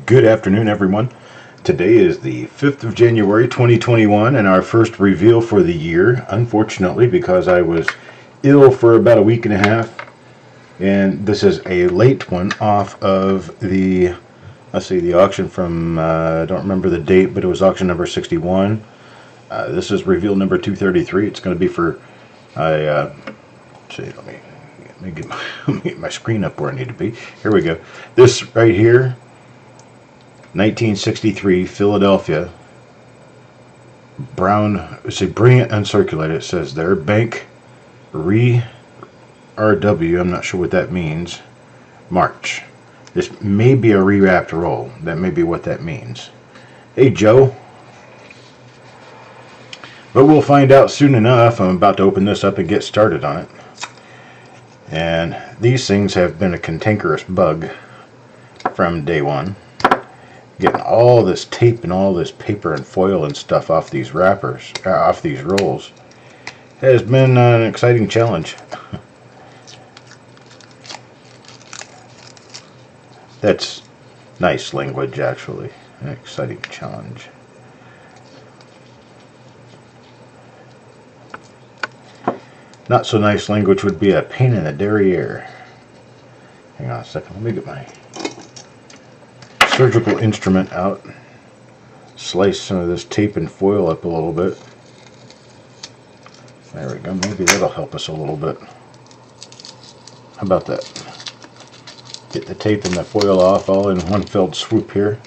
Good afternoon, everyone. Today is the 5th of January 2021 and our first reveal for the year. Unfortunately, because I was ill for about a week and a half, and this is a late one off of the, let's see, the auction from, I don't remember the date, but it was auction number 61. This is reveal number 233. It's going to be for, let me get my screen up where I need to be. Here we go. This right here, 1963 Philadelphia brown, it's a brilliant uncirculated, it says there, bank RW, I'm not sure what that means, March. This may be a rewrapped roll. That may be what that means. Hey Joe. But we'll find out soon enough. I'm about to open this up and get started on it. And these things have been a cantankerous bug from day one. Getting all this tape and all this paper and foil and stuff off these wrappers, off these rolls, has been an exciting challenge. That's nice language, actually. An exciting challenge. Not so nice language would be a pain in the derriere. Hang on a second, let me get my surgical instrument out. Slice some of this tape and foil up a little bit. There we go, maybe that'll help us a little bit. How about that? Get the tape and the foil off all in one fell swoop here.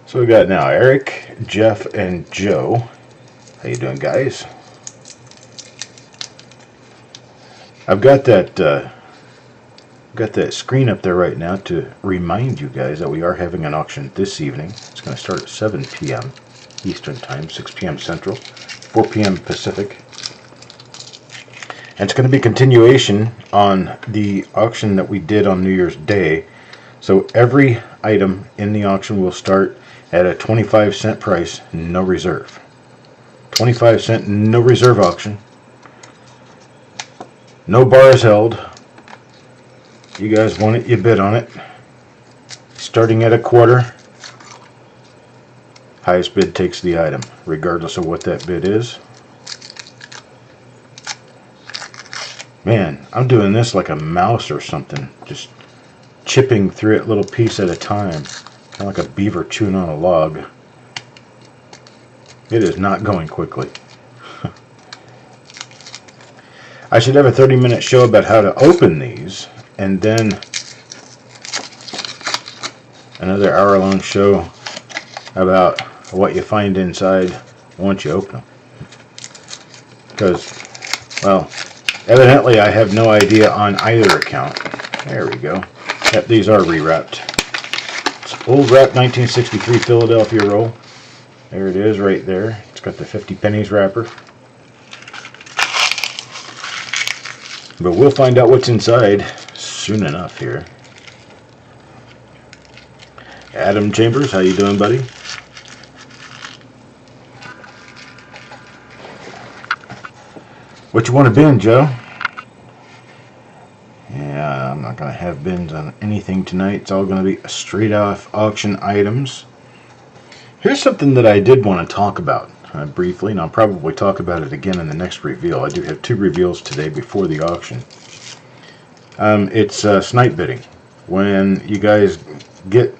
So we got now Eric, Jeff, and Joe. How you doing, guys? I've got that screen up there right now to remind you guys that we are having an auction this evening. It's going to start at 7 p.m. Eastern Time, 6 p.m. Central, 4 p.m. Pacific. And it's going to be continuation on the auction that we did on New Year's Day. So every item in the auction will start at a 25-cent price, no reserve. 25-cent, no reserve auction. No bars held. You guys want it, you bid on it. Starting at a quarter, highest bid takes the item, regardless of what that bid is. Man, I'm doing this like a mouse or something, just chipping through it little piece at a time. Kind of like a beaver chewing on a log. It is not going quickly. I should have a 30-minute show about how to open these, and then another hour-long show about what you find inside once you open them. Because, well, evidently I have no idea on either account. There we go. Yep, these are rewrapped. Old wrap 1963 Philadelphia roll. There it is right there. It's got the 50 pennies wrapper. But we'll find out what's inside soon enough here. Adam Chambers, how you doing, buddy? What you want to bin, Joe? Yeah, I'm not going to have bins on anything tonight. It's all going to be straight off auction items. Here's something that I did want to talk about briefly, and I'll probably talk about it again in the next reveal. I do have 2 reveals today before the auction. It's snipe bidding. When you guys get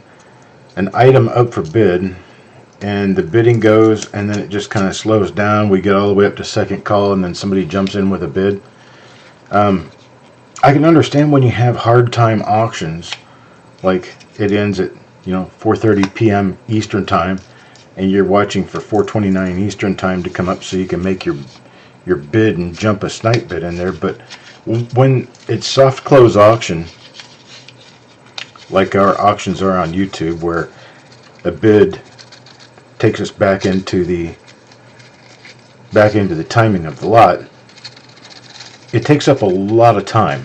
an item up for bid, and the bidding goes, and then it just kind of slows down. We get all the way up to second call, and then somebody jumps in with a bid. I can understand when you have hard time auctions, like it ends at 4:30 p.m. Eastern Time, and you're watching for 4:29 Eastern Time to come up so you can make your bid and jump a snipe bid in there. But when it's soft close auction, like our auctions are on YouTube, where a bid takes us back into the timing of the lot, it takes up a lot of time,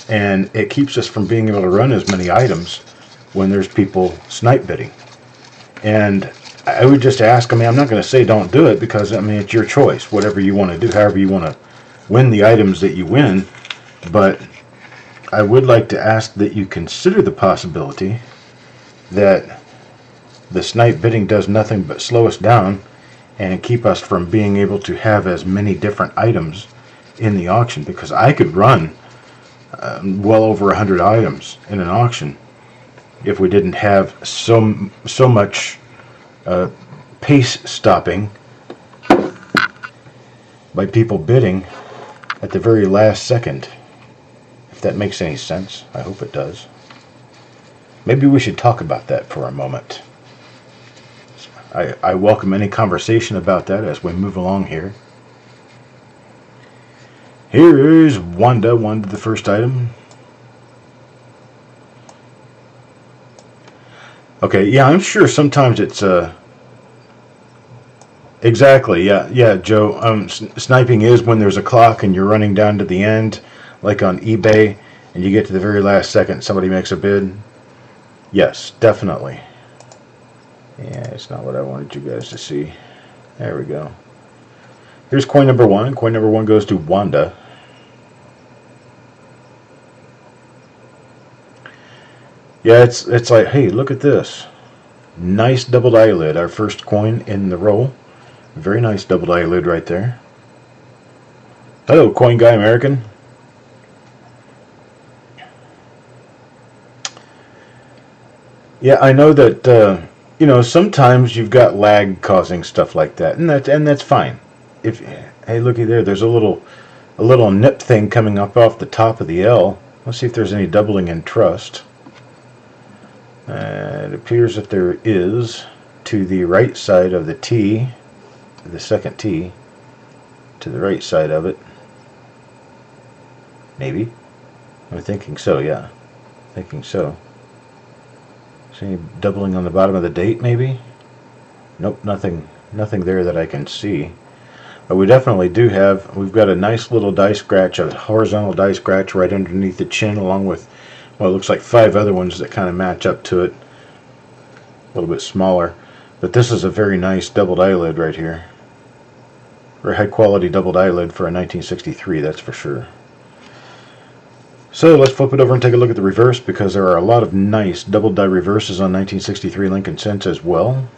and it keeps us from being able to run as many items when there's people snipe bidding. And I would just ask, I'm not going to say don't do it, because it's your choice, whatever you want to do, however you want to win the items that you win. But I would like to ask that you consider the possibility that the snipe bidding does nothing but slow us down and keep us from being able to have as many different items in the auction, because I could run well over 100 items in an auction if we didn't have so much pace stopping by people bidding at the very last second. If that makes any sense, I hope it does. Maybe we should talk about that for a moment. I welcome any conversation about that as we move along here. Here is Wanda, the first item. Okay, yeah, I'm sure sometimes it's exactly, yeah, Joe. Sniping is when there's a clock and you're running down to the end, like on eBay, and you get to the very last second, somebody makes a bid. Yes, definitely. Yeah, it's not what I wanted you guys to see. There we go. Here's coin number one. Coin number one goes to Wanda. Yeah, it's like, hey, look at this. Nice doubled eyelid. Our first coin in the roll. Very nice doubled eyelid right there. Hello, Coin Guy American. Yeah, I know that sometimes you've got lag causing stuff like that, and that's fine. Hey, looky there, there's a little nip thing coming up off the top of the L. Let's see if there's any doubling in trust. It appears that there is, to the right side of the T, the second T, to the right side of it. Maybe. I'm thinking so, yeah. Thinking so. Any doubling on the bottom of the date, maybe? Nope, nothing there that I can see. But we definitely do have, we've got a nice little die scratch, a horizontal die scratch right underneath the chin, along with, well, it looks like 5 other ones that kind of match up to it. A little bit smaller. But this is a very nice doubled eyelid right here. Very high quality doubled eyelid for a 1963, that's for sure. So let's flip it over and take a look at the reverse, because there are a lot of nice double die reverses on 1963 Lincoln Cents as well.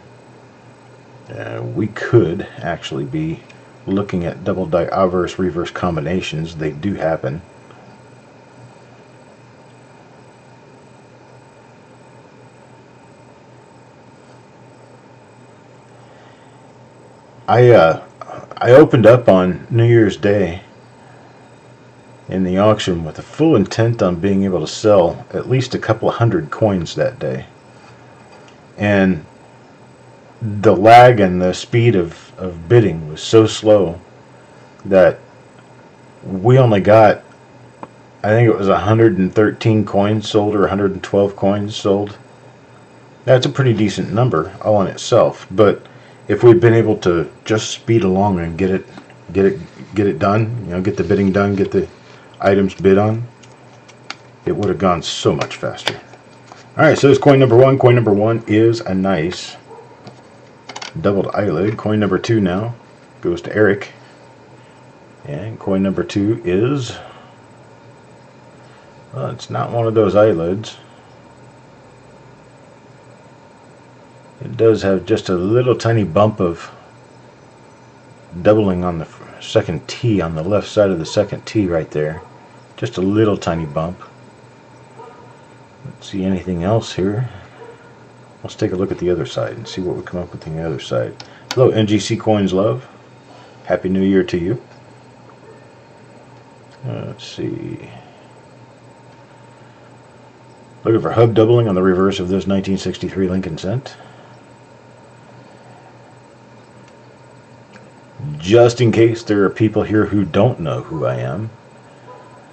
We could actually be looking at double die obverse reverse combinations. They do happen. I opened up on New Year's Day in the auction with a full intent on being able to sell at least a couple of 100 coins that day. And the lag and the speed of bidding was so slow that we only got, I think it was 113 coins sold or 112 coins sold. That's a pretty decent number all in itself, but if we'd been able to just speed along and get it done, get the bidding done, get the items bid on, it would have gone so much faster. Alright, so there's coin number one. Coin number one is a nice doubled eyelid. Coin number two now goes to Eric. And coin number two is, well, it's not one of those eyelids. It does have just a little tiny bump of doubling on the second T, on the left side of the second T right there. Just a little tiny bump. Let's see anything else here. Let's take a look at the other side and see what we come up with on the other side. Hello, NGC Coins Love. Happy New Year to you. Let's see. Looking for hub doubling on the reverse of this 1963 Lincoln Cent. Just in case there are people here who don't know who I am,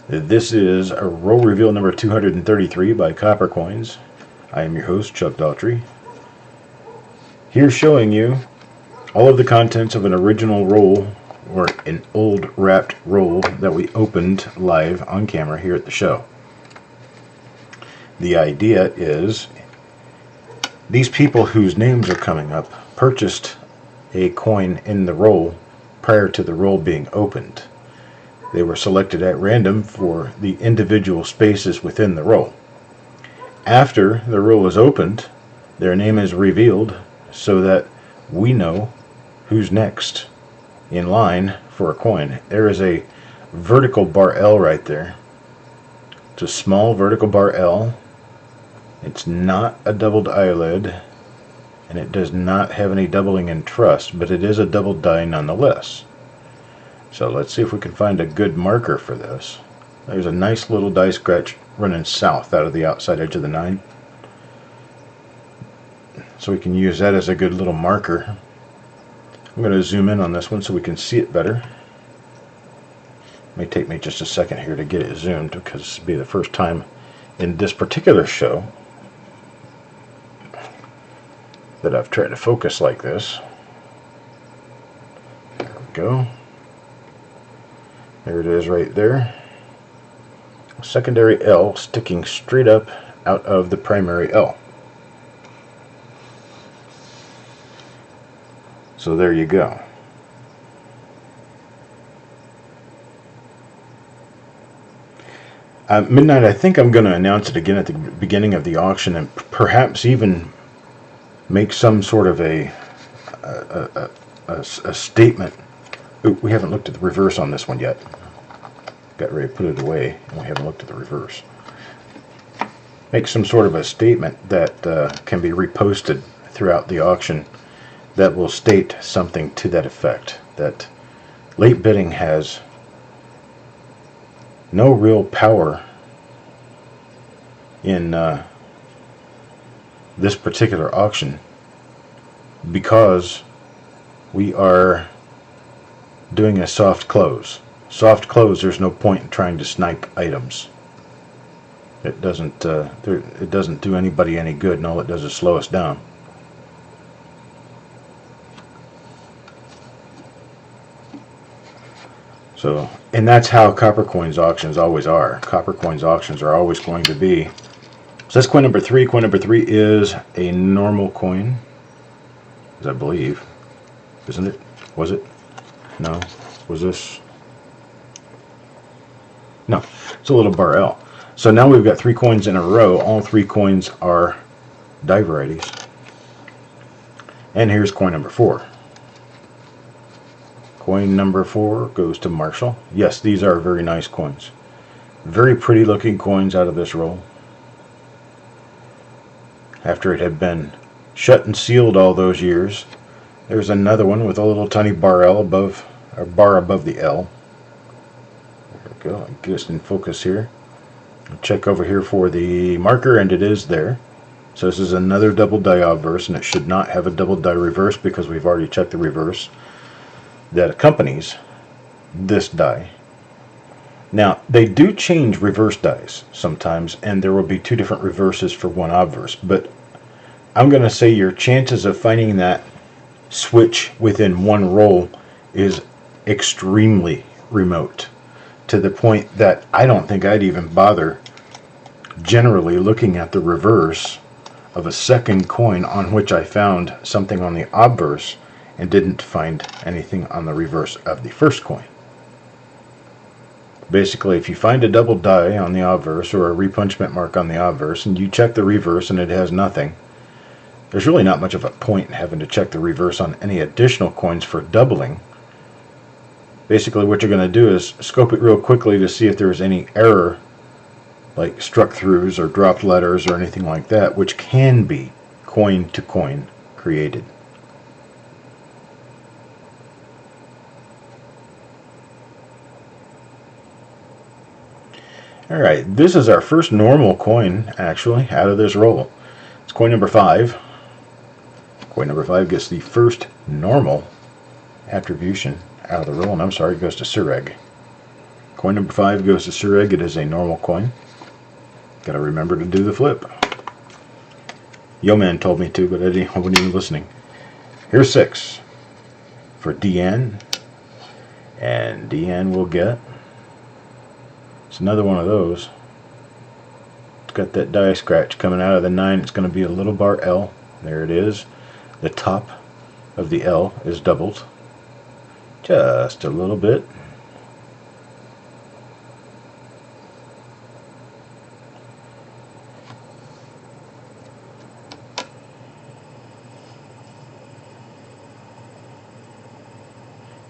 this is a roll reveal number 233 by Copper Coins. I am your host, Chuck Daughtrey. Here showing you all of the contents of an original roll, or an old wrapped roll that we opened live on camera here at the show. The idea is these people whose names are coming up purchased a coin in the roll prior to the roll being opened. They were selected at random for the individual spaces within the roll. After the roll is opened, their name is revealed so that we know who's next in line for a coin. There is a vertical bar L right there. It's a small vertical bar L. It's not a doubled eyelid, and it does not have any doubling in trust, but it is a double die nonetheless. So let's see if we can find a good marker for this. There's a nice little die scratch running south out of the outside edge of the 9. So we can use that as a good little marker. I'm going to zoom in on this one so we can see it better. It may take me just a second here to get it zoomed because this will be the first time in this particular show that I've tried to focus like this. There we go. There it is right there. A secondary L sticking straight up out of the primary L. So there you go. Midnight, I think I'm going to announce it again at the beginning of the auction and perhaps even make some sort of a statement. Ooh, we haven't looked at the reverse on this one yet. Got ready to put it away and we haven't looked at the reverse. Make some sort of a statement that can be reposted throughout the auction that will state something to that effect, that late bidding has no real power in this particular auction because we are doing a soft close. Soft close, there's no point in trying to snipe items. It doesn't do anybody any good, and all it does is slow us down. So, and that's how copper coins auctions always are. Copper coins auctions are always going to be. So that's coin number 3. Coin number 3 is a normal coin, as I believe, isn't it? Was it? No. Was this? No. It's a little bar L. So now we've got 3 coins in a row. All 3 coins are die varieties. And here's coin number 4. Coin number 4 goes to Marshall. Yes, these are very nice coins. Very pretty looking coins out of this roll. After it had been shut and sealed all those years, there's another one with a little tiny bar L above, or bar above the L. There we go. Get us in focus here. Check over here for the marker, and it is there. So this is another double die obverse, and it should not have a double die reverse because we've already checked the reverse that accompanies this die. Now, they do change reverse dies sometimes, and there will be 2 different reverses for one obverse, but I'm going to say your chances of finding that switch within one roll is extremely remote, to the point that I don't think I'd even bother generally looking at the reverse of a second coin on which I found something on the obverse and didn't find anything on the reverse of the first coin. Basically, if you find a double die on the obverse or a repunchment mark on the obverse and you check the reverse and it has nothing, there's really not much of a point in having to check the reverse on any additional coins for doubling. Basically, what you're going to do is scope it real quickly to see if there's any error, like struck throughs or dropped letters or anything like that, which can be coin to coin created. Alright, this is our first normal coin, actually, out of this roll. It's coin number 5. Coin number 5 gets the first normal attribution out of the roll, and I'm sorry, it goes to Orig. Coin number 5 goes to Orig. It is a normal coin. Gotta remember to do the flip. Yo Man told me to, but I wasn't even listening. Here's 6 for Deanne, and Deanne will get. It's another one of those. It's got that die scratch coming out of the 9. It's going to be a little bar L. There it is. The top of the L is doubled. Just a little bit.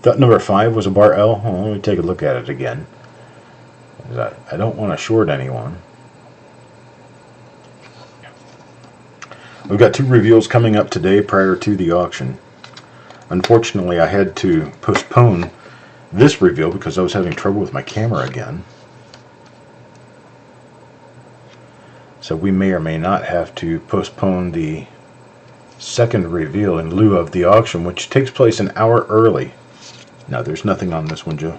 Thought number 5 was a bar L. Well, let me take a look at it again. I don't want to short anyone. We've got 2 reveals coming up today prior to the auction. Unfortunately, I had to postpone this reveal because I was having trouble with my camera again. So we may or may not have to postpone the second reveal in lieu of the auction, which takes place an hour early. Now, there's nothing on this one, Joe.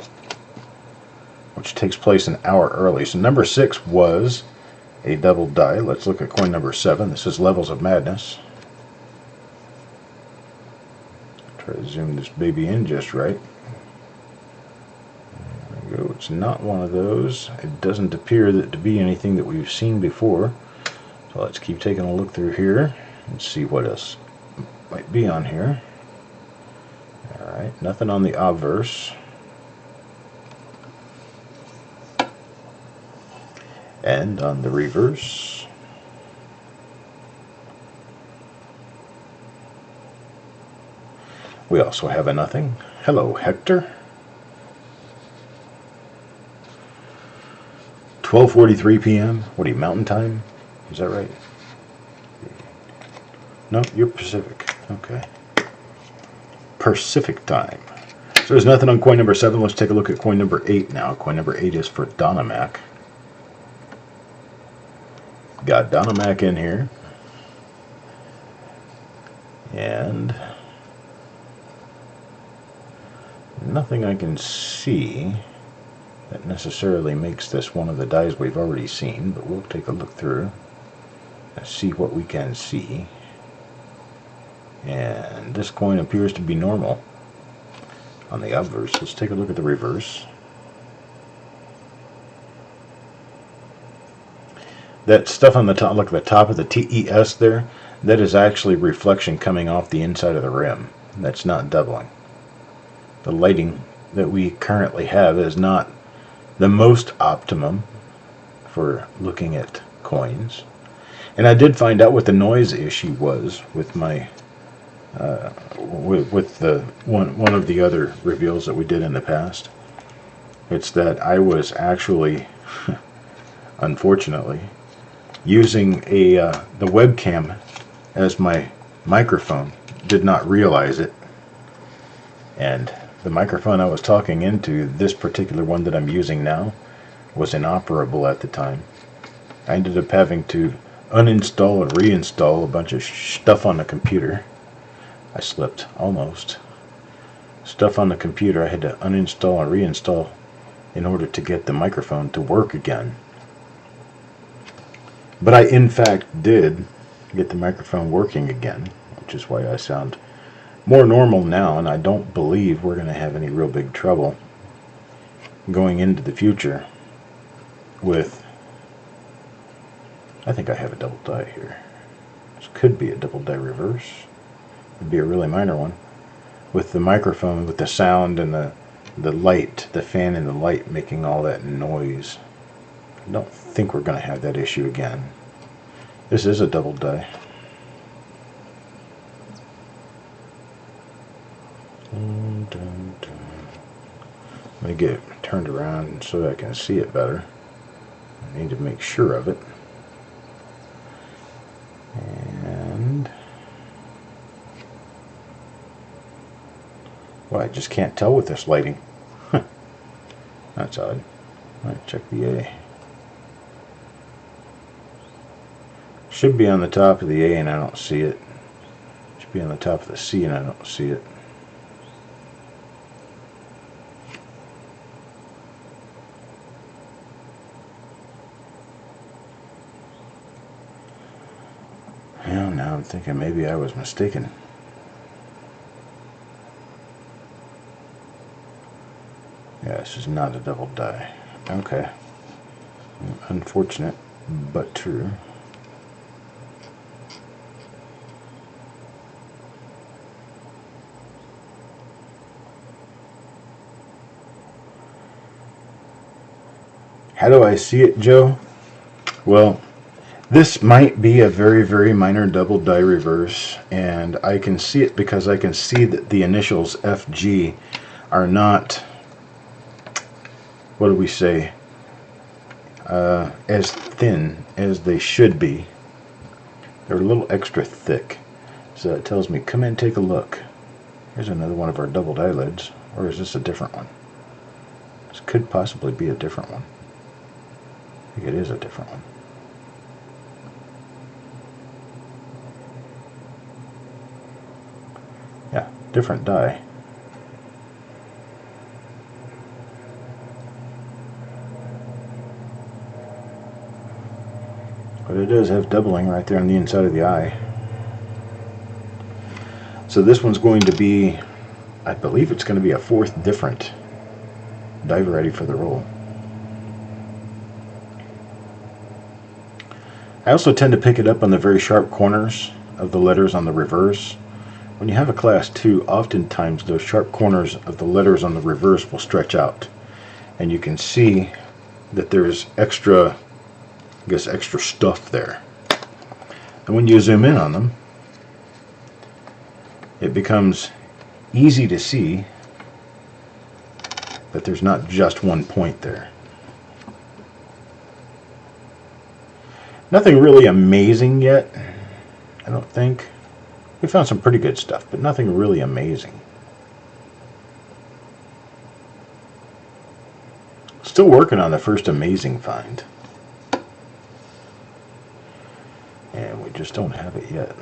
Which takes place an hour early. So number 6 was a double die. Let's look at coin number 7. This is Levels of Madness. Try to zoom this baby in just right. There we go. It's not one of those. It doesn't appear to be anything that we've seen before. So let's keep taking a look through here and see what else might be on here. Alright, nothing on the obverse. And on the reverse, we also have a nothing. Hello, Hector. 12:43 p.m. What are you, Mountain Time? Is that right? No, you're Pacific. Okay. Pacific Time. So there's nothing on coin number 7. Let's take a look at coin number 8 now. Coin number 8 is for Donna Mac. Got Donna Mac in here. And nothing I can see that necessarily makes this one of the dies we've already seen, but we'll take a look through and see what we can see. And this coin appears to be normal on the obverse. Let's take a look at the reverse. That stuff on the top, look at the top of the TES there, that is actually reflection coming off the inside of the rim. That's not doubling. The lighting that we currently have is not the most optimum for looking at coins. And I did find out what the noise issue was with my with the one of the other reveals that we did in the past. It's that I was actually unfortunately using the webcam as my microphone. Did not realize it, and the microphone I was talking into, this particular one that I'm using now, was inoperable at the time. I ended up having to uninstall and reinstall a bunch of stuff on the computer. I slipped, almost. Stuff on the computer I had to uninstall and reinstall in order to get the microphone to work again. But I in fact did get the microphone working again, which is why I sound more normal now, and I don't believe we're going to have any real big trouble going into the future with... I think I have a double die here. This could be a double die reverse. It'd be a really minor one. With the microphone, with the sound and the light, the fan and the light making all that noise. I don't think we're going to have that issue again. This is a double die. Let me get it turned around so I can see it better. I need to make sure of it. And well, I just can't tell with this lighting. That's odd. Alright, check the A. Should be on the top of the A and I don't see it. Should be on the top of the C and I don't see it. Well, now I'm thinking maybe I was mistaken. Yeah, this is not a double die. Okay. Unfortunate, but true. How do I see it, Joe? Well, this might be a very, very minor double die reverse, and I can see it because I can see that the initials FG are not, what do we say, as thin as they should be. They're a little extra thick. So that tells me, come in and take a look. Here's another one of our doubled eyelids. Or is this a different one? This could possibly be a different one. I think it is a different one. Yeah, different dye. But it does have doubling right there on the inside of the eye. So this one's going to be, I believe it's going to be a fourth different dye variety for the roll. I also tend to pick it up on the very sharp corners of the letters on the reverse. When you have a class 2, oftentimes those sharp corners of the letters on the reverse will stretch out. And you can see that there's extra, I guess, extra stuff there. And when you zoom in on them, it becomes easy to see that there's not just one point there. Nothing really amazing yet, I don't think. We found some pretty good stuff, but nothing really amazing. Still working on the first amazing find. And we just don't have it yet.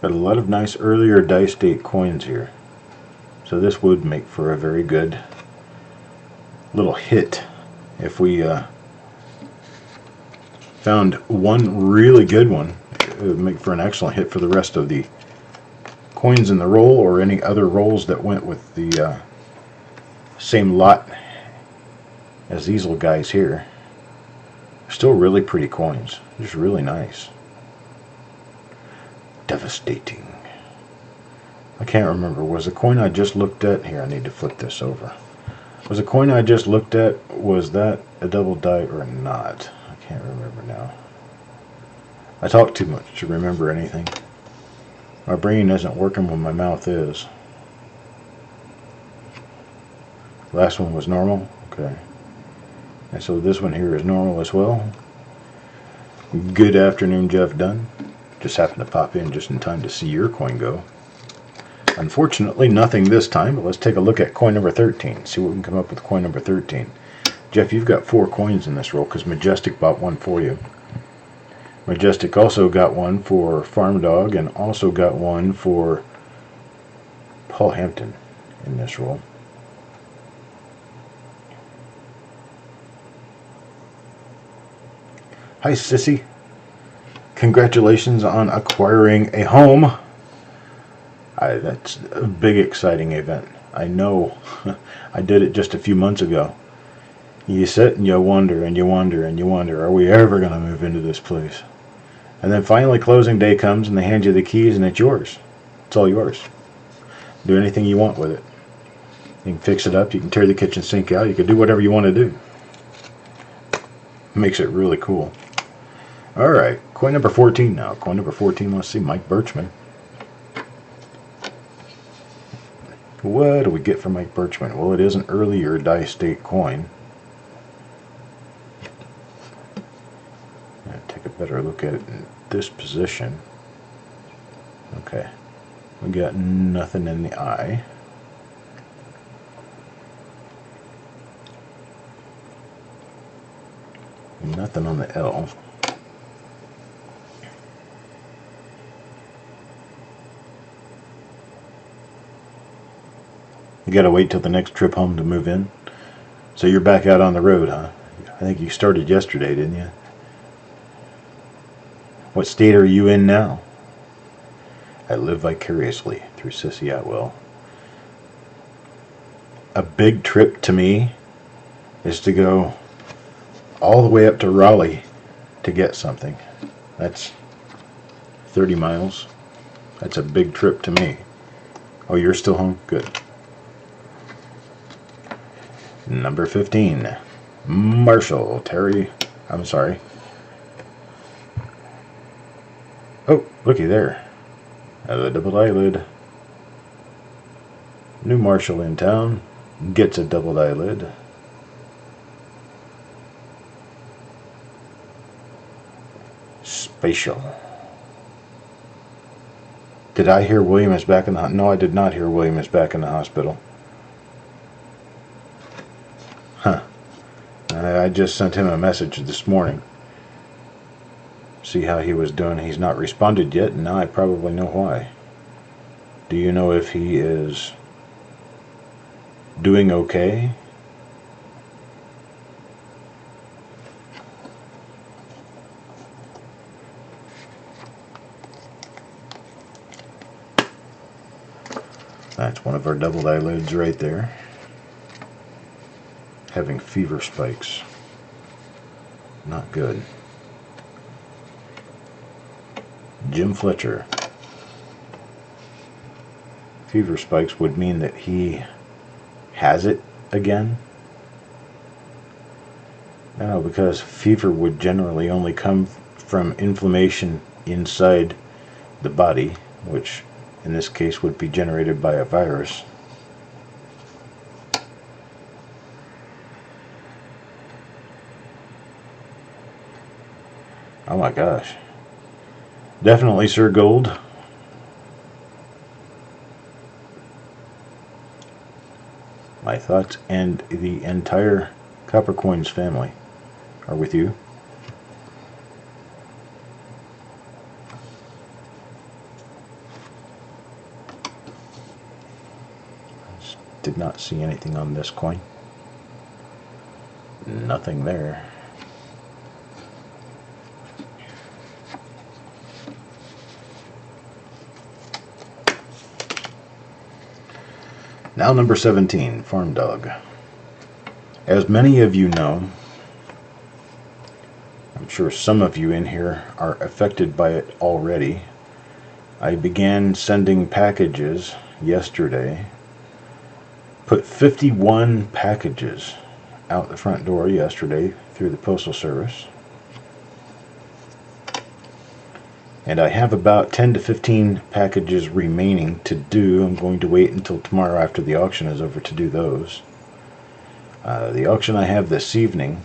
Got a lot of nice earlier dice date coins here. So this would make for a very good little hit if we found one really good one. It would make for an excellent hit for the rest of the coins in the roll, or any other rolls that went with the same lot as these little guys here. Still really pretty coins. Just really nice. Devastating. I can't remember. Was the coin I just looked at, here I need to flip this over. Was the coin I just looked at, was that a double die or not? I can't remember now. I talk too much to remember anything. My brain isn't working when my mouth is. Last one was normal? Okay. And so this one here is normal as well. Good afternoon, Jeff Dunn. Just happened to pop in just in time to see your coin go. Unfortunately, nothing this time, but let's take a look at coin number 13. See what we can come up with coin number 13. Jeff, you've got 4 coins in this roll because Majestic bought one for you. Majestic also got one for Farm Dog and also got one for Paul Hampton in this roll. Hi, Sissy. Congratulations on acquiring a home. That's a big, exciting event. I know. I did it just a few months ago. You sit and you wonder and you wonder and you wonder, are we ever going to move into this place? And then finally closing day comes and they hand you the keys and it's yours. It's all yours. Do anything you want with it. You can fix it up. You can tear the kitchen sink out. You can do whatever you want to do. Makes it really cool. Alright, coin number 14 now. Coin number 14, let's see, Mike Birchman. What do we get from Mike Birchman? Well, it is an earlier dice date coin. Take a better look at it in this position. Okay, we got nothing in the eye. Nothing on the L. You gotta wait till the next trip home to move in. So you're back out on the road, huh? I think you started yesterday, didn't you? What state are you in now? I live vicariously through Sissy Atwell. A big trip to me is to go all the way up to Raleigh to get something. That's 30 miles. That's a big trip to me. Oh, you're still home? Good. Number 15. Marshall. Terry. I'm sorry. Oh, looky there. The double eyelid. New marshal in town gets a double eyelid. Spatial. Did I hear William is back in the... No, I did not hear William is back in the hospital. Huh. I just sent him a message this morning. See how he was doing. He's not responded yet, and now I probably know why. Do you know if he is doing okay? That's one of our double eyelids right there. Having fever spikes. Not good. Jim Fletcher. Fever spikes would mean that he has it again. No, because fever would generally only come from inflammation inside the body, which in this case would be generated by a virus. Oh my gosh. Definitely Sir Gold. My thoughts and the entire Coppercoins family are with you. Did not see anything on this coin. Nothing there. Now number 17, Farm Dog. As many of you know, I'm sure some of you in here are affected by it already. I began sending packages yesterday. Put 51 packages out the front door yesterday through the Postal Service. And I have about 10 to 15 packages remaining to do. I'm going to wait until tomorrow after the auction is over to do those. The auction I have this evening,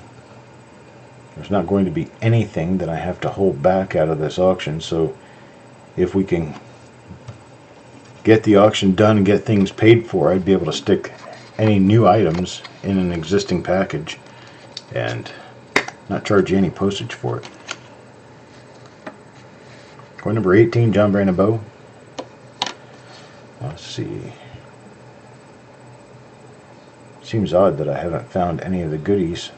there's not going to be anything that I have to hold back out of this auction, so if we can get the auction done and get things paid for, I'd be able to stick any new items in an existing package and not charge you any postage for it. Coin number 18, John Brandon Bow. Let's see. Seems odd that I haven't found any of the goodies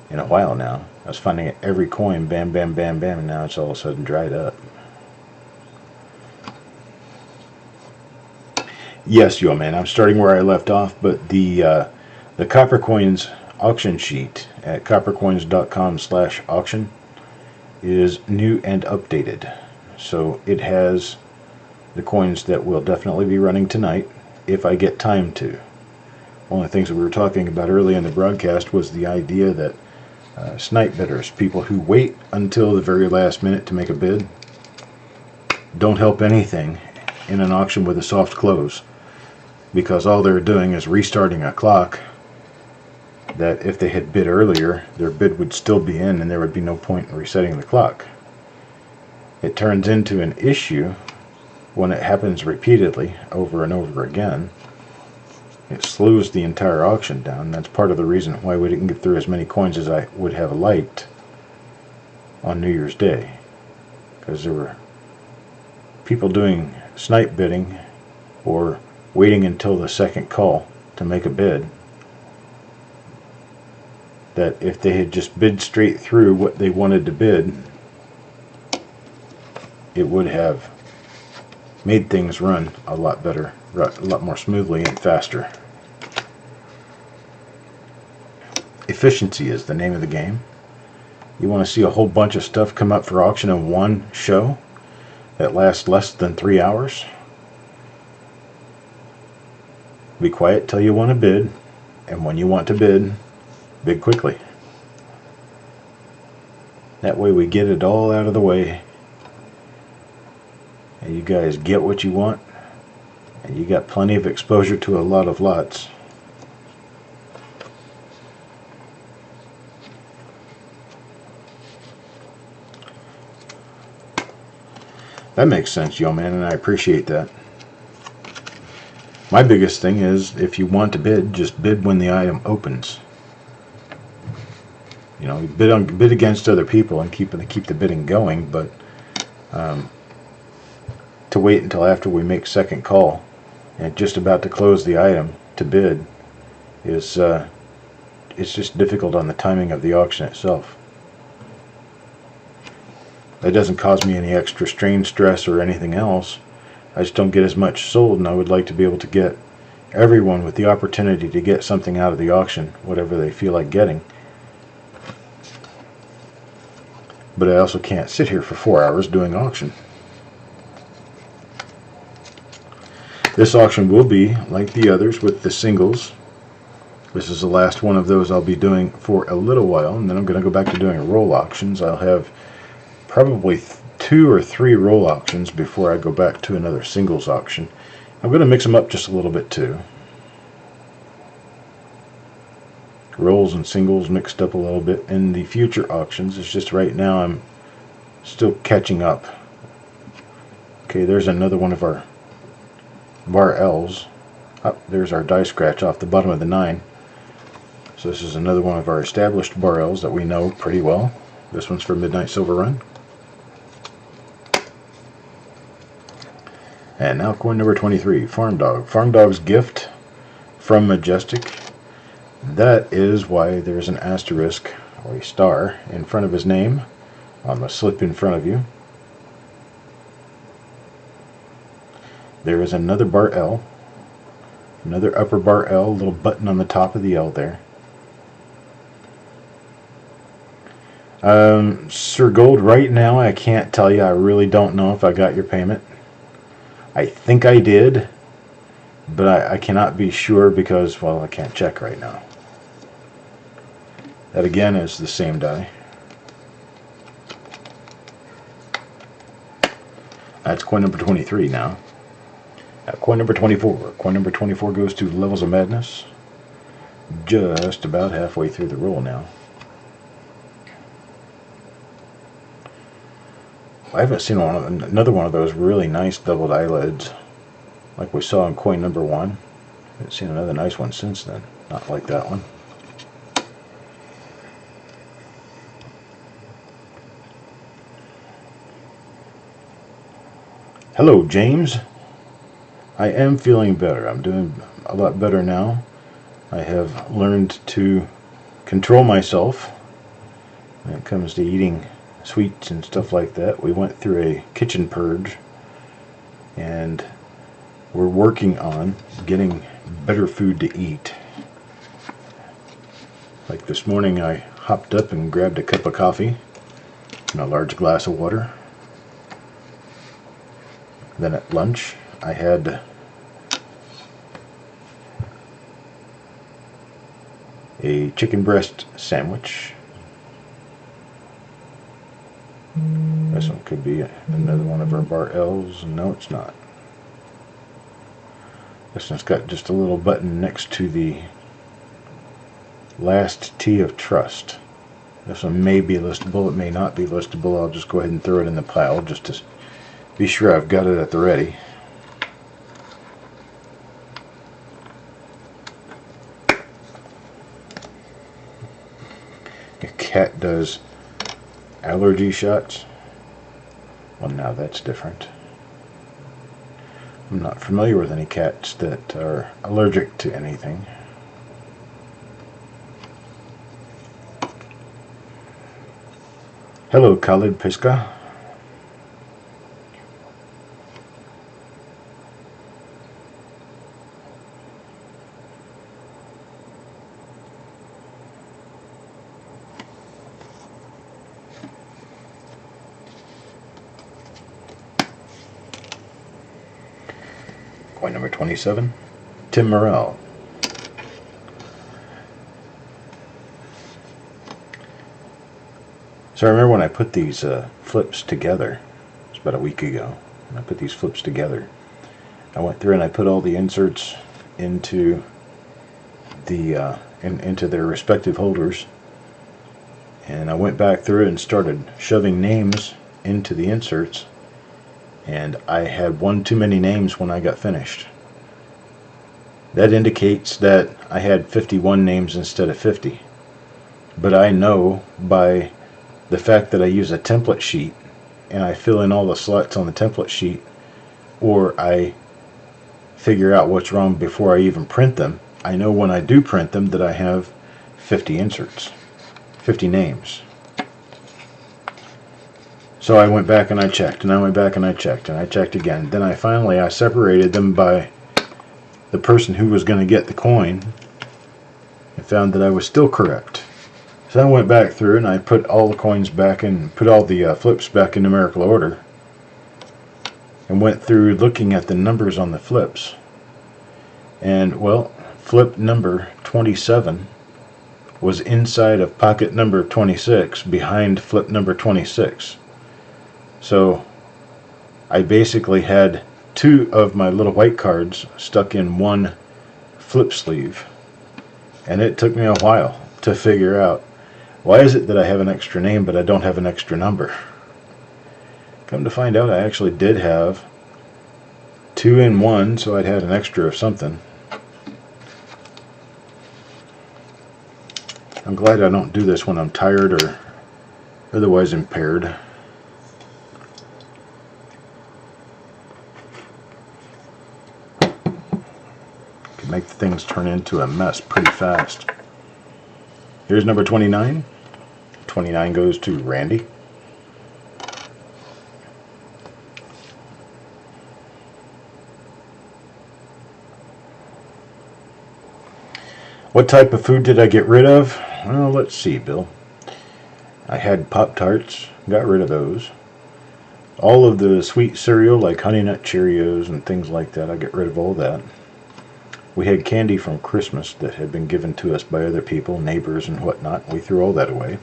in a while now. I was finding every coin, bam, bam, bam, bam, and now it's all of a sudden dried up. Yes, yo man, I'm starting where I left off, but the Coppercoins auction sheet at coppercoins.com/auction is new and updated. So it has the coins that will definitely be running tonight if I get time to. One of the things that we were talking about early in the broadcast was the idea that snipe bidders, people who wait until the very last minute to make a bid, don't help anything in an auction with a soft close, because all they're doing is restarting a clock that if they had bid earlier, their bid would still be in and there would be no point in resetting the clock. It turns into an issue when it happens repeatedly over and over again. It slows the entire auction down. That's part of the reason why we didn't get through as many coins as I would have liked on New Year's Day, because there were people doing snipe bidding or waiting until the second call to make a bid, that if they had just bid straight through what they wanted to bid, it would have made things run a lot better, a lot more smoothly and faster. Efficiency is the name of the game. You want to see a whole bunch of stuff come up for auction in one show that lasts less than 3 hours? Be quiet till you want to bid, and when you want to bid quickly. That way we get it all out of the way and you guys get what you want, and you got plenty of exposure to a lot of lots. That makes sense, yo man, and I appreciate that. My biggest thing is, if you want to bid, just bid when the item opens. You know, bid against other people and keep the bidding going, but to wait until after we make second call and just about to close the item to bid is it's just difficult on the timing of the auction itself. That doesn't cause me any extra strain, stress, or anything else. I just don't get as much sold, and I would like to be able to get everyone with the opportunity to get something out of the auction, whatever they feel like getting. But I also can't sit here for 4 hours doing auction. This auction will be like the others with the singles. This is the last one of those I'll be doing for a little while, and then I'm going to go back to doing roll auctions. I'll have probably 2 or 3 roll auctions before I go back to another singles auction. I'm going to mix them up just a little bit too. Rolls and singles mixed up a little bit in the future auctions. It's just right now I'm still catching up. Okay, there's another one of our bar L's. Oh, there's our die scratch off the bottom of the 9. So this is another one of our established bar L's that we know pretty well. This one's for Midnight Silver Run. And now coin number 23, Farm Dog. Farm Dog's gift from Majestic. That is why there's an asterisk or a star in front of his name on the slip in front of you. There is another bar L, another upper bar L, little button on the top of the L there. Sir Gold, right now I can't tell you. I really don't know if I got your payment. I think I did, but I cannot be sure because, well, I can't check right now. That again is the same die. That's coin number 23 now. Now coin number 24. Coin number 24 goes to Levels of Madness. Just about halfway through the roll now. I haven't seen another one of those really nice doubled eyelids like we saw in coin number 1. I haven't seen another nice one since then. Not like that one. Hello, James. I am feeling better. I'm doing a lot better now. I have learned to control myself when it comes to eating sweets and stuff like that. We went through a kitchen purge, and we're working on getting better food to eat. Like this morning, I hopped up and grabbed a cup of coffee and a large glass of water. Then at lunch, I had a chicken breast sandwich. This one could be another one of our bar L's. No, it's not. This one's got just a little button next to the last T of trust. This one may be listable, it may not be listable. I'll just go ahead and throw it in the pile just to be sure I've got it at the ready. A cat does allergy shots. Well, now that's different. I'm not familiar with any cats that are allergic to anything. Hello, Khalid Piska. Coin number 27, Tim Morrell. So I remember when I put these flips together, it was about a week ago, And I put these flips together. I went through and I put all the inserts into into their respective holders, and I went back through and started shoving names into the inserts, and I had one too many names when I got finished. That indicates that I had 51 names instead of 50. But I know by the fact that I use a template sheet and I fill in all the slots on the template sheet, or I figure out what's wrong before I even print them, I know when I do print them that I have 50 inserts, 50 names. So I went back and I checked, and I went back and I checked, and I checked again. Then I separated them by the person who was going to get the coin, and found that I was still correct. So I went back through and I put all the coins back in, put all the flips back in numerical order, and went through looking at the numbers on the flips. And well, flip number 27 was inside of pocket number 26, behind flip number 26. So I basically had two of my little white cards stuck in one flip sleeve, and it took me a while to figure out, why is it that I have an extra name but I don't have an extra number? Come to find out, I actually did have two in one, so I'd had an extra of something. I'm glad I don't do this when I'm tired or otherwise impaired. Can make the things turn into a mess pretty fast. Here's number 29. 29 goes to Randy. What type of food did I get rid of? Well, let's see, Bill. I had Pop-Tarts, got rid of those. All of the sweet cereal like Honey Nut Cheerios and things like that, I got rid of all that. We had candy from Christmas that had been given to us by other people, neighbors and whatnot. We threw all that away.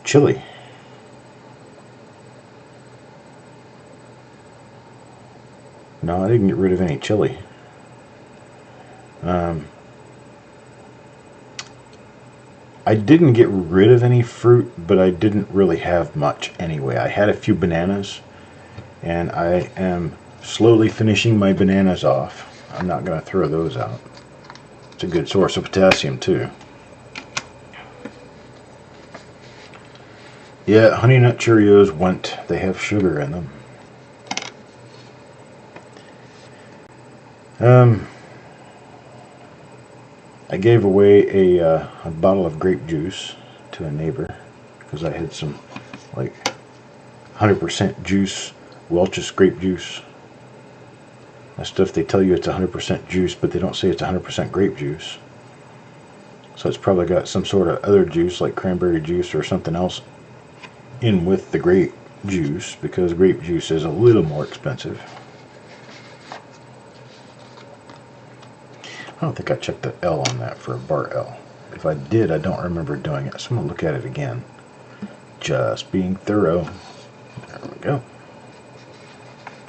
Chili. No, I didn't get rid of any chili. I didn't get rid of any fruit, but I didn't really have much anyway. I had a few bananas, and I am slowly finishing my bananas off. I'm not going to throw those out. It's a good source of potassium too. Yeah, Honey Nut Cheerios went. They have sugar in them. I gave away a bottle of grape juice to a neighbor because I had some like 100% juice, Welch's grape juice. That stuff, they tell you it's 100% juice, but they don't say it's 100% grape juice. So it's probably got some sort of other juice like cranberry juice or something else in with the grape juice, because grape juice is a little more expensive. I don't think I checked the L on that for a bar L. If I did, I don't remember doing it. So I'm going to look at it again. Just being thorough. There we go.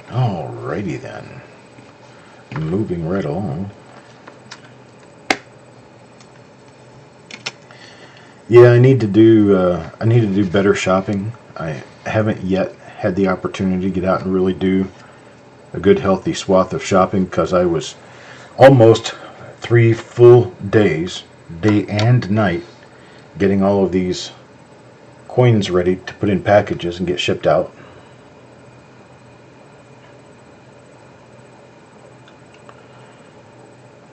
Alrighty then. Moving right along. Yeah, I need to do better shopping. I haven't yet had the opportunity to get out and really do a good healthy swath of shopping, because I was almost 3 full days, day and night, getting all of these coins ready to put in packages and get shipped out.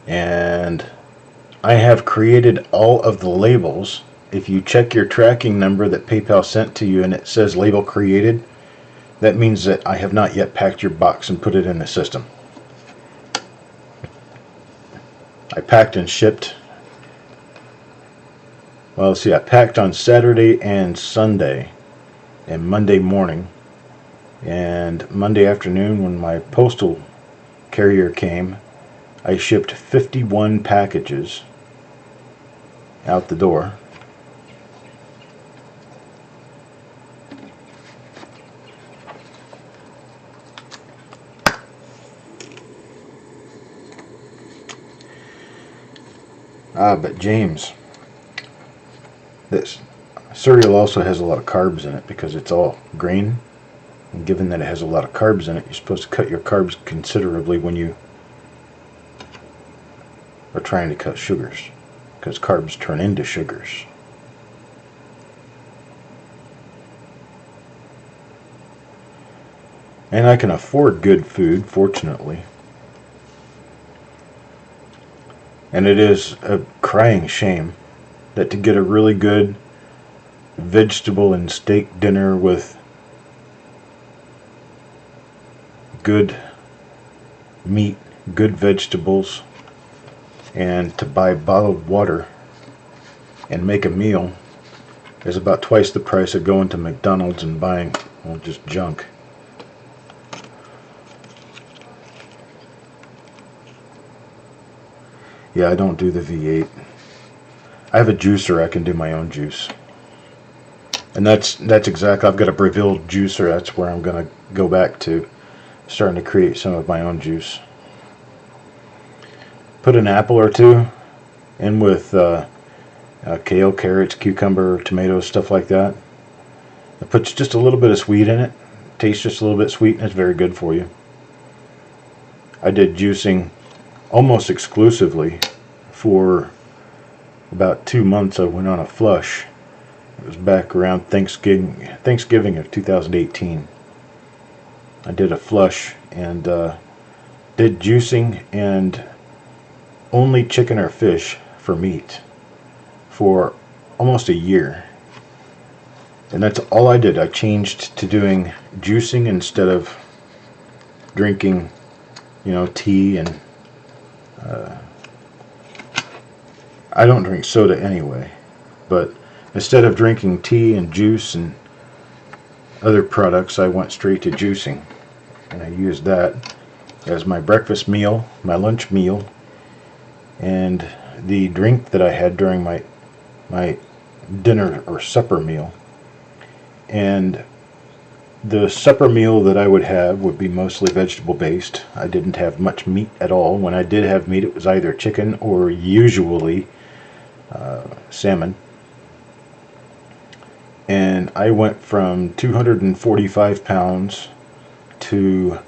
And I have created all of the labels. If you check your tracking number that PayPal sent to you and it says label created, that means that I have not yet packed your box and put it in the system. I packed and shipped. Well, see, I packed on Saturday and Sunday and Monday morning. And Monday afternoon, when my postal carrier came, I shipped 51 packages out the door. But James, this cereal also has a lot of carbs in it because it's all grain. And given that it has a lot of carbs in it, you're supposed to cut your carbs considerably when you are trying to cut sugars, because carbs turn into sugars. And I can afford good food, fortunately. And it is a crying shame that to get a really good vegetable and steak dinner with good meat, good vegetables, and to buy bottled water and make a meal is about twice the price of going to McDonald's and buying, well, just junk. Yeah, I don't do the V8. I have a juicer. I can do my own juice. And that's exactly, I've got a Breville juicer. That's where I'm going to go back to, starting to create some of my own juice. Put an apple or two in with kale, carrots, cucumber, tomatoes, stuff like that. It puts just a little bit of sweet in it. Tastes just a little bit sweet, and it's very good for you. I did juicing almost exclusively for about 2 months. I went on a flush. It was back around Thanksgiving of 2018. I did a flush and did juicing and only chicken or fish for meat for almost a year. And that's all I did. I changed to doing juicing instead of drinking, tea and I don't drink soda anyway, but instead of drinking tea and juice and other products, I went straight to juicing, and I used that as my breakfast meal, my lunch meal, and the drink that I had during my dinner or supper meal. And the supper meal that I would have would be mostly vegetable based. I didn't have much meat at all. When I did have meat, it was either chicken or usually salmon. And I went from 245 pounds to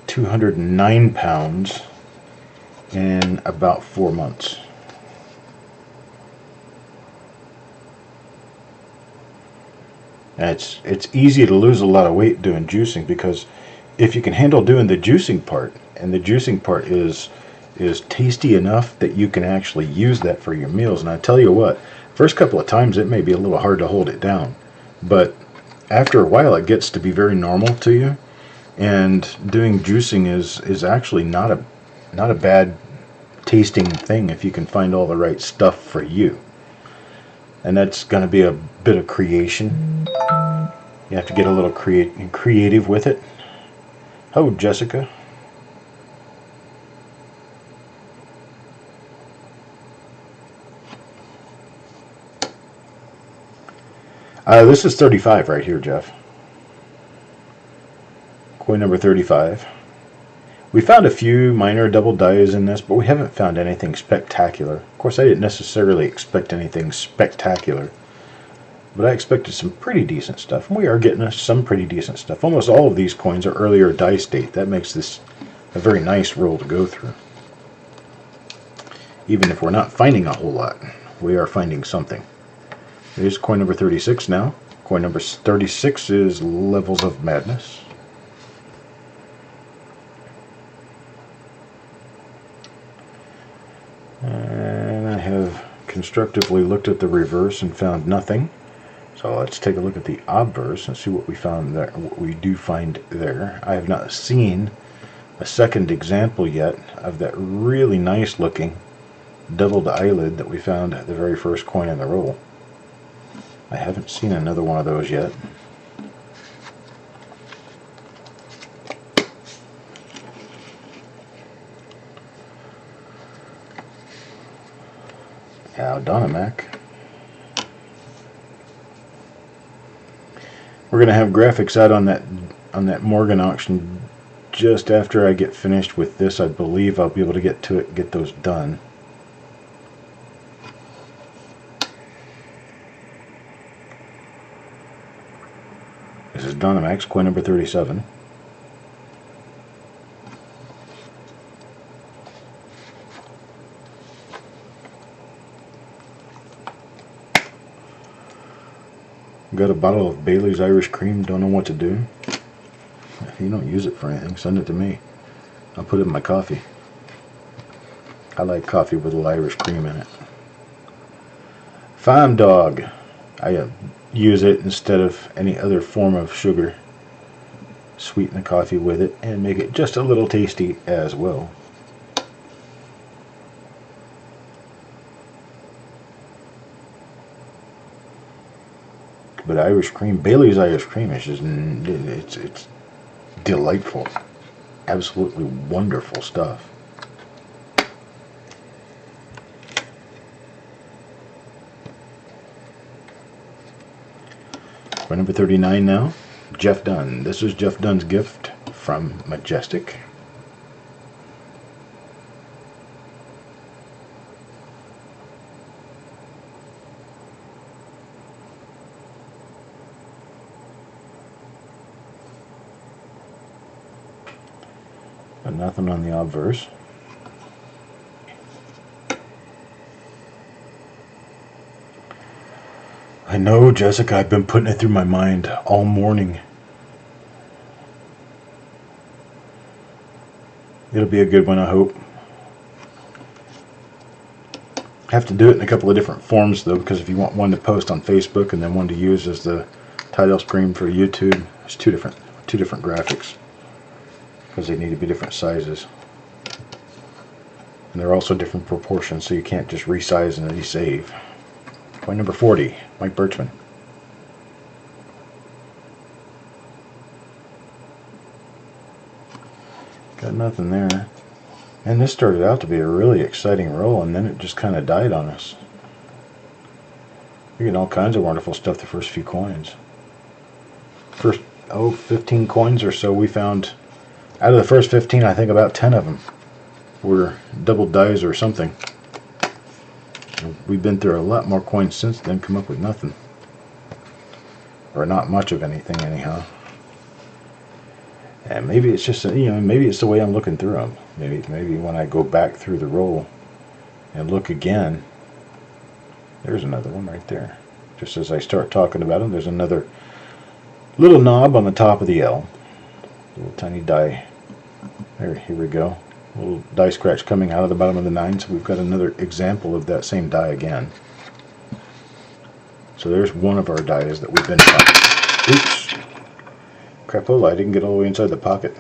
209 pounds in about 4 months. And it's easy to lose a lot of weight doing juicing, because if you can handle doing the juicing part, and the juicing part is tasty enough that you can actually use that for your meals. And I tell you what, first couple of times it may be a little hard to hold it down, but after a while it gets to be very normal to you. And doing juicing is actually not a bad tasting thing if you can find all the right stuff for you. And that's going to be a bit of creation. You have to get a little creative with it. Oh, Jessica. This is 35 right here, Jeff. Coin number 35. We found a few minor double dyes in this, but we haven't found anything spectacular. Of course, I didn't necessarily expect anything spectacular, but I expected some pretty decent stuff. And we are getting some pretty decent stuff. Almost all of these coins are earlier dye state. That makes this a very nice roll to go through. Even if we're not finding a whole lot, we are finding something. Here's coin number 36 now. Coin number 36 is Levels of Madness. And I have constructively looked at the reverse and found nothing. So let's take a look at the obverse and see what we found there, what we do find there. I have not seen a second example yet of that really nice looking doubled eyelid that we found at the very first coin in the roll. I haven't seen another one of those yet. Now, Dynamac. We're going to have graphics out on that Morgan auction just after I get finished with this. I believe I'll be able to get to it and get those done. This is Dynamax, coin number 37. Got a bottle of Bailey's Irish Cream, don't know what to do. If you don't use it for anything, send it to me. I'll put it in my coffee. I like coffee with a little Irish Cream in it. Farm Dog. I use it instead of any other form of sugar. Sweeten the coffee with it and make it just a little tasty as well. But Irish Cream, Bailey's Irish Cream is just, it's delightful. Absolutely wonderful stuff. For number 39 now, Jeff Dunn. This is Jeff Dunn's gift from Majestic. But nothing on the obverse. I know, Jessica, I've been putting it through my mind all morning. It'll be a good one, I hope. Have to do it in a couple of different forms, though, because if you want one to post on Facebook and then one to use as the title screen for YouTube, it's two different graphics, because they need to be different sizes. And they're also different proportions, so you can't just resize and resave. Point number 40, Mike Birchman. Got nothing there. And this started out to be a really exciting roll, and then it just kind of died on us. You're getting all kinds of wonderful stuff the first few coins. First, 15 coins or so we found. Out of the first 15, I think about 10 of them were double dies or something. We've been through a lot more coins since then, come up with nothing. Or not much of anything anyhow. And maybe it's just, maybe it's the way I'm looking through them. Maybe when I go back through the roll and look again, there's another one right there. Just as I start talking about them, there's another little knob on the top of the L. Little tiny die. Here we go. A little die scratch coming out of the bottom of the 9, so we've got another example of that same die again. So there's one of our dies that we've been finding. Oops. Crapola, I didn't get all the way inside the pocket.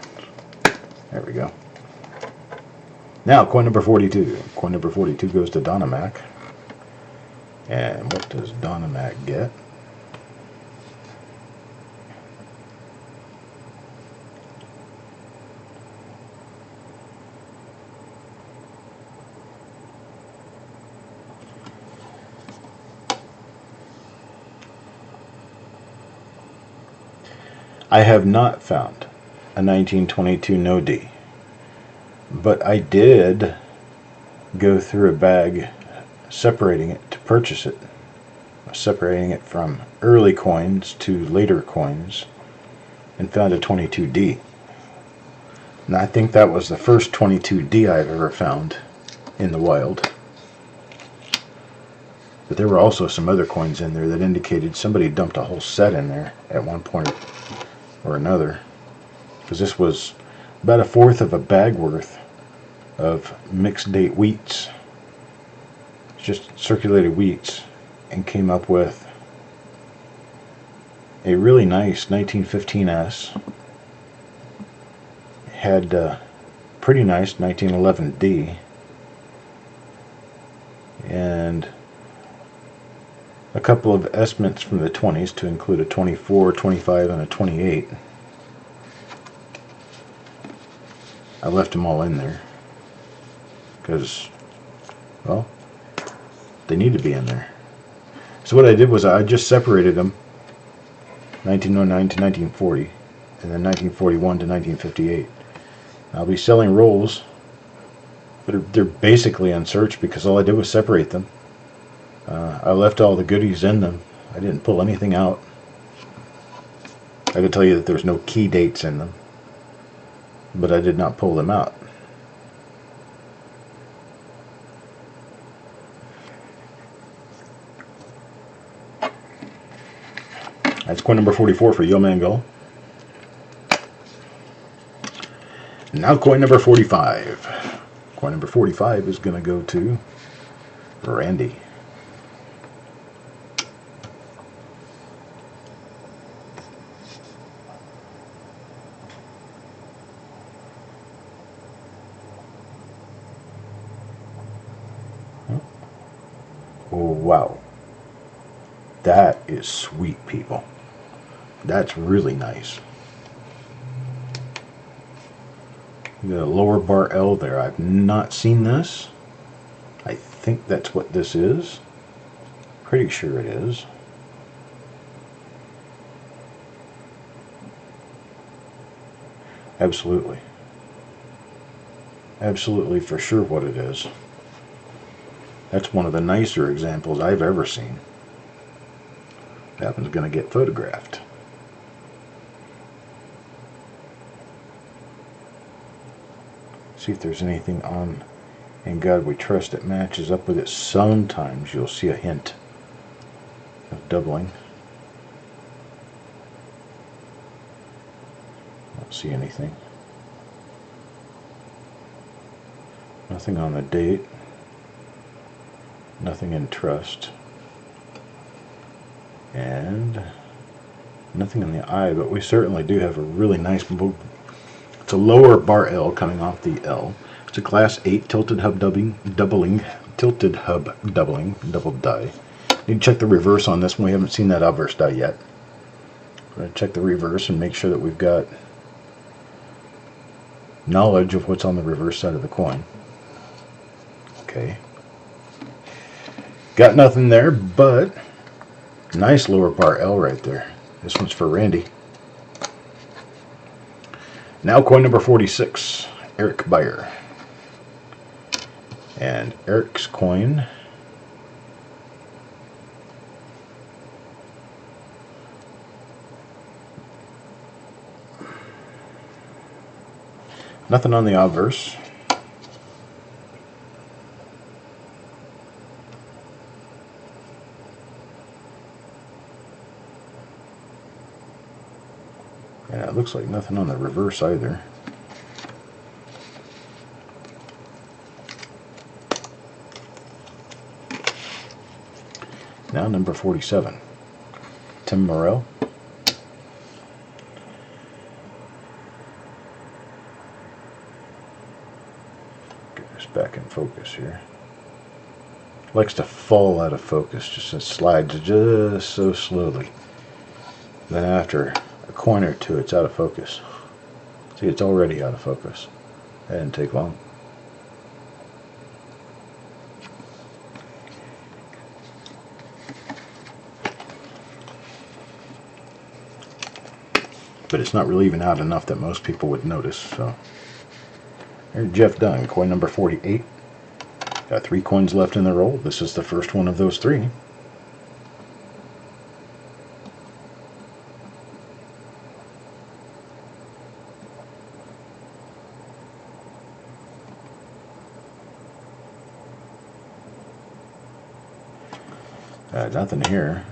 There we go. Now, coin number 42. Coin number 42 goes to Dynamax. And what does Dynamax get? I have not found a 1922 No D, but I did go through a bag separating it to purchase it, separating it from early coins to later coins, and found a 22D. And I think that was the first 22D I've ever found in the wild. But there were also some other coins in there that indicated somebody dumped a whole set in there at one point or another, because this was about a fourth of a bag worth of mixed date wheats, just circulated wheats, and came up with a really nice 1915S. Had a pretty nice 1911D, and a couple of estimates from the 20s to include a 24, 25, and a 28. I left them all in there because, well, they need to be in there. So what I did was I just separated them, 1909 to 1940, and then 1941 to 1958. I'll be selling rolls, but they're basically unsearched because all I did was separate them. I left all the goodies in them. I didn't pull anything out. I can tell you that there's no key dates in them, but I did not pull them out. That's coin number 44 for Yo Mango. Now coin number 45. Coin number 45 is going to go to Randy. Oh, wow. That is sweet, people. That's really nice. You got a lower bar L there. I've not seen this. I think that's what this is. Pretty sure it is. Absolutely. Absolutely for sure what it is. That's one of the nicer examples I've ever seen. That one's going to get photographed. See if there's anything on In God We Trust that matches up with it. Sometimes you'll see a hint of doubling. Don't see anything. Nothing on the date. Nothing in trust. And nothing in the eye, but we certainly do have a really nice move. It's a lower bar L coming off the L. It's a class 8 tilted hub doubling, double die. Need to check the reverse on this one. We haven't seen that obverse die yet. We're going to check the reverse and make sure that we've got knowledge of what's on the reverse side of the coin. Okay. Got nothing there, but nice lower bar L right there. This one's for Randy. Now coin number 46, Eric Beyer. And Eric's coin nothing on the obverse. And it looks like nothing on the reverse either. Now number 47, Tim Morrell. Get this back in focus here. Likes to fall out of focus, just it slides just so slowly. Then after a coin or two, it's out of focus. See, it's already out of focus. That didn't take long. But it's not really even out enough that most people would notice. So there's Jeff Dunn, coin number 48. Got 3 coins left in the roll. This is the first one of those 3. Nothing here.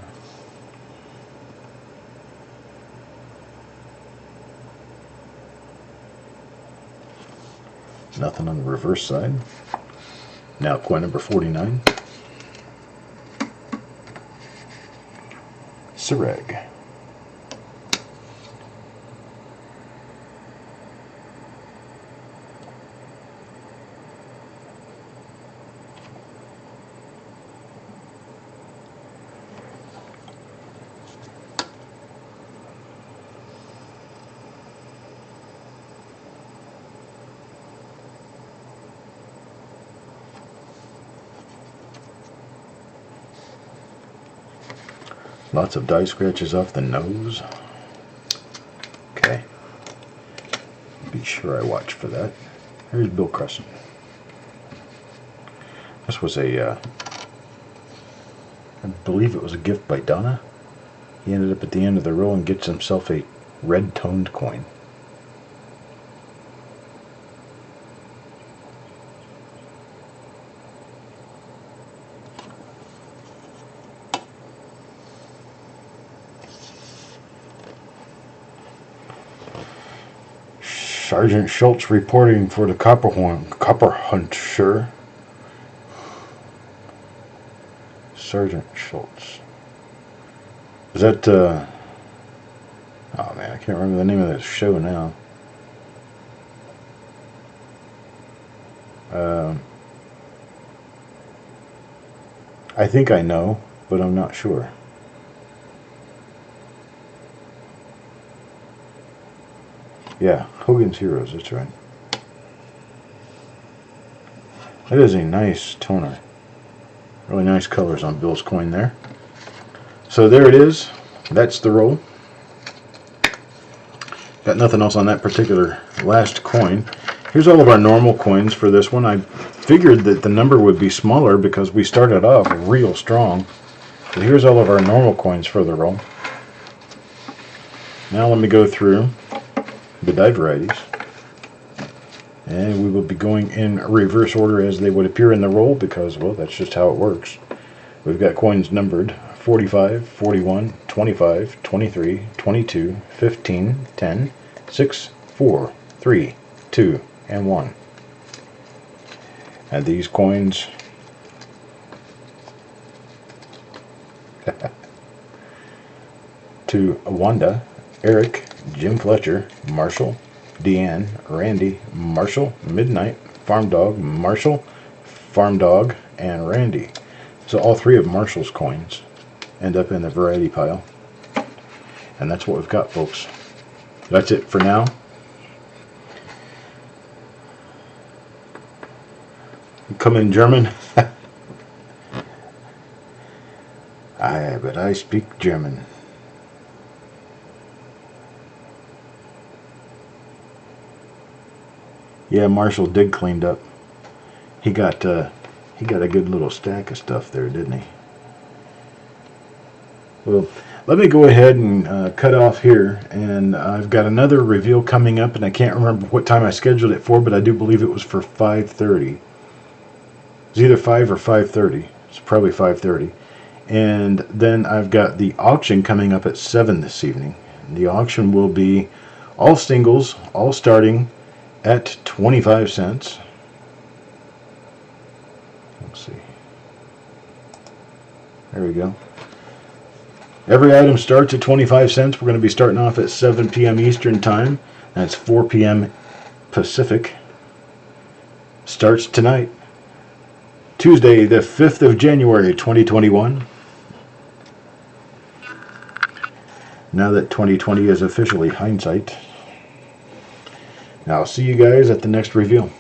Nothing on the reverse side. Now coin number 49. Orig. Lots of die scratches off the nose. Okay. Be sure I watch for that. Here's Bill Crescent. This was I believe it was a gift by Donna. He ended up at the end of the row and gets himself a red toned coin. Sergeant Schultz reporting for the Copper Hunter. Sergeant Schultz. Is that, oh man, I can't remember the name of that show now. I think I know, but I'm not sure. Yeah, Hogan's Heroes, that's right. That is a nice toner. Really nice colors on Bill's coin there. So there it is. That's the roll. Got nothing else on that particular last coin. Here's all of our normal coins for this one. I figured that the number would be smaller because we started off real strong. But here's all of our normal coins for the roll. Now let me go through the die varieties. And we will be going in reverse order as they would appear in the roll because, well, that's just how it works. We've got coins numbered 45, 41, 25, 23, 22, 15, 10, 6, 4, 3, 2, and 1. And these coins to Wanda, Eric, Jim Fletcher, Marshall, Deanne, Randy, Marshall, Midnight, Farm Dog, Marshall, Farm Dog, and Randy. So all three of Marshall's coins end up in the variety pile. And that's what we've got, folks. That's it for now. Come in German. But I speak German. Yeah, Marshall did cleaned up. He got a good little stack of stuff there, didn't he? Well, let me go ahead and cut off here, and I've got another reveal coming up, and I can't remember what time I scheduled it for, but I do believe it was for 5:30. It's either 5 or 5:30. It's probably 5:30. And then I've got the auction coming up at 7 this evening. The auction will be all singles, all starting at 25 cents. Let's see. There we go. Every item starts at 25 cents. We're going to be starting off at 7 p.m. Eastern Time. That's 4 p.m. Pacific. Starts tonight, Tuesday, the 5th of January, 2021. Now that 2020 is officially hindsight. Now, I'll see you guys at the next reveal.